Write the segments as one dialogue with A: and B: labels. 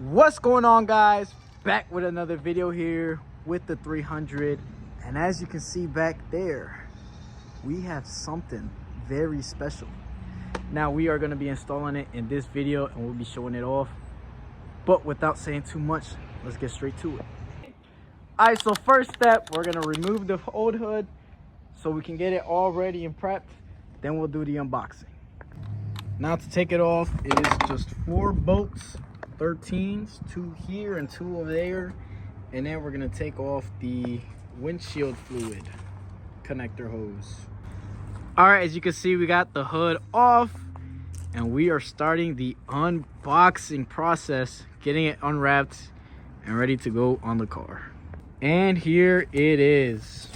A: What's going on, guys? Back with another video here with the 300, and as you can see back there, we have something very special. Now we are going to be installing it in this video and we'll be showing it off, but without saying too much, let's get straight to it. All right, so first step, we're going to remove the old hood so we can get it all ready and prepped. Then we'll do the unboxing. Now to take it off, it is just 4 bolts, 13s, 2 here and 2 over there, and then we're going to take off the windshield fluid connector hose. All right, as you can see, we got the hood off and we are starting the unboxing process, getting it unwrapped and ready to go on the car. And here it is.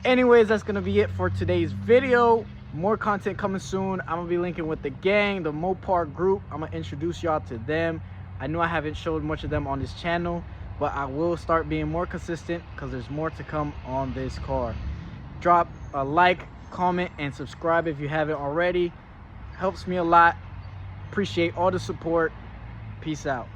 A: Anyways, that's gonna be it for today's video. More content coming soon. I'm gonna be linking with the gang, the Mopar group. I'm gonna introduce y'all to them. I know I haven't showed much of them on this channel, but I will start being more consistent because there's more to come on this car. Drop a like, comment, and subscribe if you haven't already. Helps me a lot. Appreciate all the support. Peace out.